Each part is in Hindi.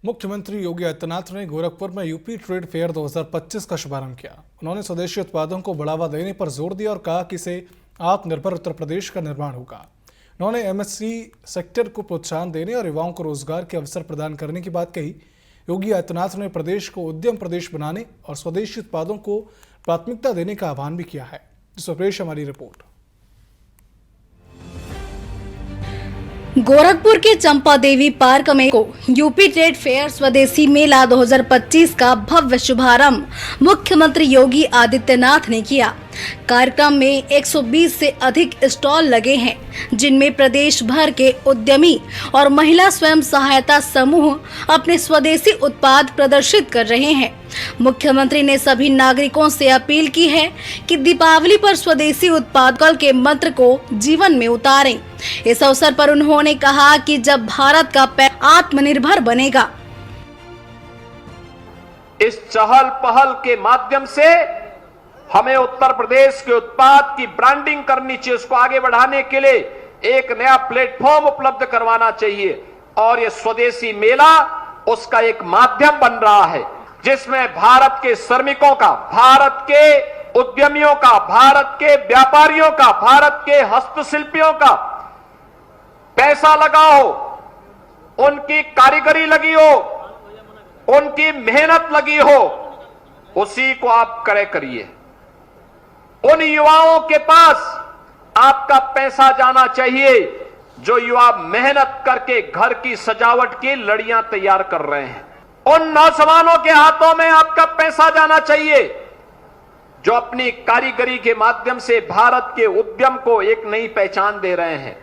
मुख्यमंत्री योगी आदित्यनाथ ने गोरखपुर में यूपी ट्रेड फेयर 2025 का शुभारंभ किया। उन्होंने स्वदेशी उत्पादों को बढ़ावा देने पर जोर दिया और कहा कि इससे आत्मनिर्भर उत्तर प्रदेश का निर्माण होगा। उन्होंने एमएसएमई सेक्टर को प्रोत्साहन देने और युवाओं को रोजगार के अवसर प्रदान करने की बात कही। योगी आदित्यनाथ ने प्रदेश को उद्यम प्रदेश बनाने और स्वदेशी उत्पादों को प्राथमिकता देने का आह्वान भी किया है। इस पर पेश हमारी रिपोर्ट। गोरखपुर के चंपा देवी पार्क में यूपी ट्रेड फेयर स्वदेशी मेला 2025 का भव्य शुभारंभ मुख्यमंत्री योगी आदित्यनाथ ने किया। कार्यक्रम में 120 से अधिक स्टॉल लगे हैं, जिनमें प्रदेश भर के उद्यमी और महिला स्वयं सहायता समूह अपने स्वदेशी उत्पाद प्रदर्शित कर रहे हैं। मुख्यमंत्री ने सभी नागरिकों से अपील की है कि दीपावली पर स्वदेशी उत्पादन के मंत्र को जीवन में उतारें। इस अवसर पर उन्होंने कहा कि जब भारत का आत्मनिर्भर बनेगा, इस चहल पहल के माध्यम से हमें उत्तर प्रदेश के उत्पाद की ब्रांडिंग करनी चाहिए, उसको आगे बढ़ाने के लिए एक नया प्लेटफॉर्म उपलब्ध करवाना चाहिए। और ये स्वदेशी मेला उसका एक माध्यम बन रहा है, जिसमें भारत के श्रमिकों का, भारत के उद्यमियों का, भारत के व्यापारियों का, भारत के हस्तशिल्पियों का पैसा लगा हो, उनकी कारीगरी लगी हो, उनकी मेहनत लगी हो, उसी को आप करिए। उन युवाओं के पास आपका पैसा जाना चाहिए जो युवा मेहनत करके घर की सजावट की लड़ियां तैयार कर रहे हैं। उन नौजवानों के हाथों में आपका पैसा जाना चाहिए जो अपनी कारीगरी के माध्यम से भारत के उद्यम को एक नई पहचान दे रहे हैं।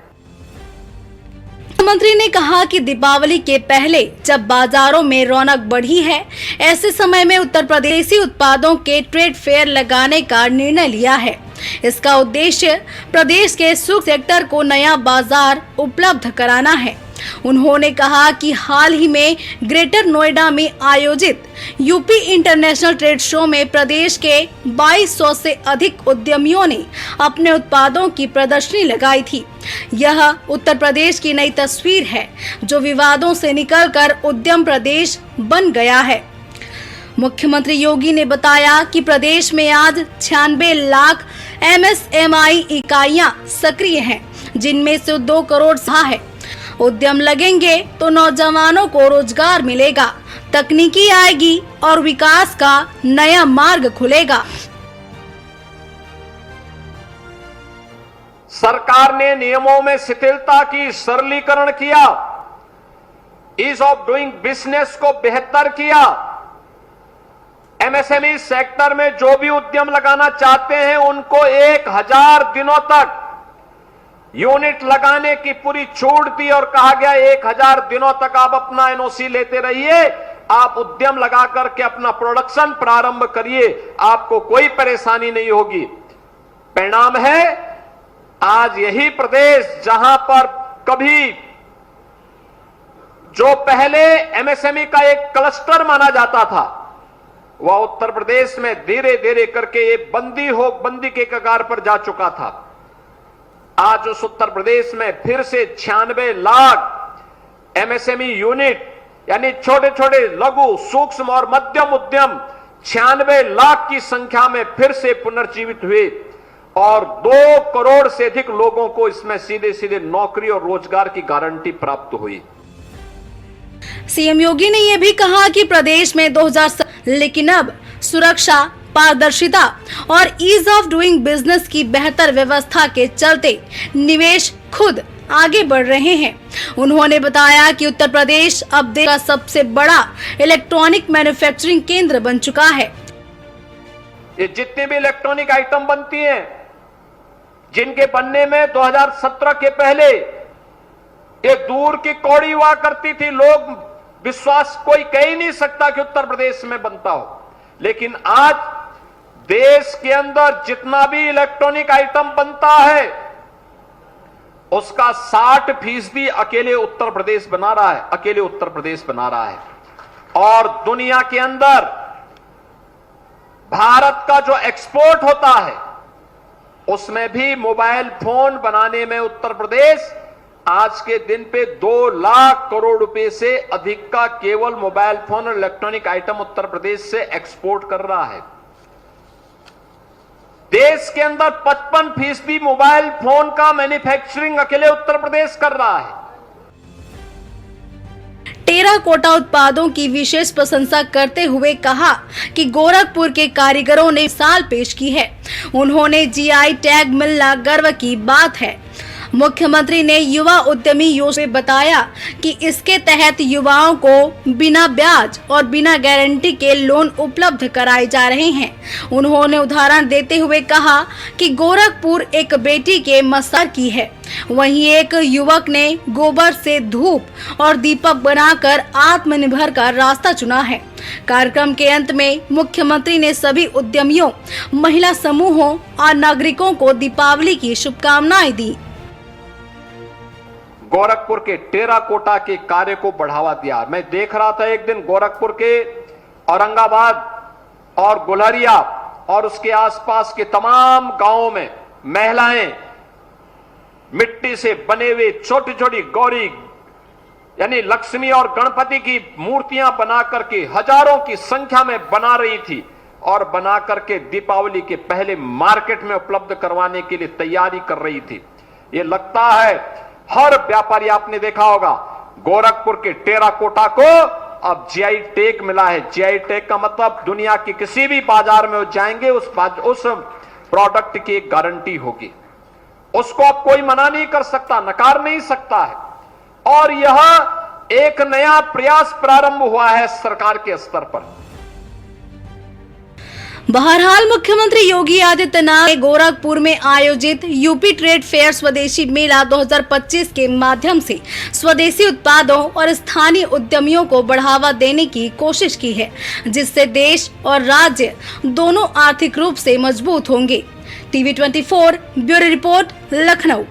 मुख्यमंत्री ने कहा कि दीपावली के पहले जब बाजारों में रौनक बढ़ी है, ऐसे समय में उत्तर प्रदेशी उत्पादों के ट्रेड फेयर लगाने का निर्णय लिया है। इसका उद्देश्य प्रदेश के सूक्ष्म सेक्टर को नया बाजार उपलब्ध कराना है। उन्होंने कहा कि हाल ही में ग्रेटर नोएडा में आयोजित यूपी इंटरनेशनल ट्रेड शो में प्रदेश के 2200 से अधिक उद्यमियों ने अपने उत्पादों की प्रदर्शनी लगाई थी। यह उत्तर प्रदेश की नई तस्वीर है, जो विवादों से निकलकर उद्यम प्रदेश बन गया है। मुख्यमंत्री योगी ने बताया कि प्रदेश में आज 96 लाख एमएसएमई इकाइयां सक्रिय हैं, जिनमें से 2 करोड़ है। उद्यम लगेंगे तो नौजवानों को रोजगार मिलेगा, तकनीकी आएगी और विकास का नया मार्ग खुलेगा। सरकार ने नियमों में शिथिलता की, सरलीकरण किया, ईज ऑफ डूइंग बिजनेस को बेहतर किया। एमएसएमई सेक्टर में जो भी उद्यम लगाना चाहते हैं उनको 1000 दिनों तक यूनिट लगाने की पूरी छूट दी और कहा गया 1000 दिनों तक आप अपना एनओसी लेते रहिए, आप उद्यम लगा करके अपना प्रोडक्शन प्रारंभ करिए, आपको कोई परेशानी नहीं होगी। परिणाम है आज यही प्रदेश जहां पर कभी जो पहले एमएसएमई का एक क्लस्टर माना जाता था, वह उत्तर प्रदेश में धीरे धीरे करके ये बंदी के कगार पर जा चुका था। आज उस उत्तर प्रदेश में फिर से 96 लाख एमएसएमई यूनिट यानी छोटे छोटे लघु, सूक्ष्म और मध्यम उद्यम 96 लाख की संख्या में फिर से पुनर्जीवित हुए और 2 करोड़ से अधिक लोगों को इसमें सीधे सीधे नौकरी और रोजगार की गारंटी प्राप्त हुई। सीएम योगी ने यह भी कहा कि प्रदेश में 2000 लेकिन अब सुरक्षा, पारदर्शिता और ईज ऑफ डूइंग बिजनेस की बेहतर व्यवस्था के चलते निवेश खुद आगे बढ़ रहे हैं। उन्होंने बताया कि उत्तर प्रदेश अब देश का सबसे बड़ा इलेक्ट्रॉनिक मैन्युफैक्चरिंग केंद्र बन चुका है। ये जितनी भी इलेक्ट्रॉनिक आइटम बनती हैं, जिनके बनने में 2017 के पहले ये दूर की कौड़ी हुआ करती थी, लोग विश्वास कोई कह ही नहीं सकता कि उत्तर प्रदेश में बनता हो। लेकिन आज देश के अंदर जितना भी इलेक्ट्रॉनिक आइटम बनता है उसका 60% अकेले उत्तर प्रदेश बना रहा है, अकेले उत्तर प्रदेश बना रहा है। और दुनिया के अंदर भारत का जो एक्सपोर्ट होता है उसमें भी मोबाइल फोन बनाने में उत्तर प्रदेश आज के दिन पे 2 लाख करोड़ रुपए से अधिक का केवल मोबाइल फोन और इलेक्ट्रॉनिक आइटम उत्तर प्रदेश से एक्सपोर्ट कर रहा है। देश के अंदर 55% मोबाइल फोन का मैन्युफैक्चरिंग अकेले उत्तर प्रदेश कर रहा है। टेराकोटा उत्पादों की विशेष प्रशंसा करते हुए कहा कि गोरखपुर के कारीगरों ने मिसाल पेश की है। उन्होंने जीआई टैग मिलना गर्व की बात है। मुख्यमंत्री ने युवा उद्यमी योजना में बताया कि इसके तहत युवाओं को बिना ब्याज और बिना गारंटी के लोन उपलब्ध कराए जा रहे हैं। उन्होंने उदाहरण देते हुए कहा कि गोरखपुर एक बेटी के मसाल की है, वहीं एक युवक ने गोबर से धूप और दीपक बनाकर आत्मनिर्भर का रास्ता चुना है। कार्यक्रम के अंत में मुख्यमंत्री ने सभी उद्यमियों, महिला समूहों और नागरिकों को दीपावली की शुभकामनाएं दी। गोरखपुर के टेराकोटा के कार्य को बढ़ावा दिया। मैं देख रहा था एक दिन गोरखपुर के औरंगाबाद और गुलहरिया और उसके आसपास के तमाम गांवों में महिलाएं मिट्टी से बने हुए छोटी छोटी गौरी यानी लक्ष्मी और गणपति की मूर्तियां बना करके हजारों की संख्या में बना रही थी और बना करके दीपावली के पहले मार्केट में उपलब्ध करवाने के लिए तैयारी कर रही थी। ये लगता है हर व्यापारी, आपने देखा होगा गोरखपुर के टेराकोटा को अब जीआई टैग मिला है। जीआई टैग का मतलब दुनिया के किसी भी बाजार में जाएंगे उस प्रोडक्ट की एक गारंटी होगी, उसको अब कोई मना नहीं कर सकता, नकार नहीं सकता है। और यह एक नया प्रयास प्रारंभ हुआ है सरकार के स्तर पर। बहरहाल मुख्यमंत्री योगी आदित्यनाथ ने गोरखपुर में आयोजित यूपी ट्रेड फेयर स्वदेशी मेला 2025 के माध्यम से स्वदेशी उत्पादों और स्थानीय उद्यमियों को बढ़ावा देने की कोशिश की है, जिससे देश और राज्य दोनों आर्थिक रूप से मजबूत होंगे। TV 24 bureau report, Lucknow.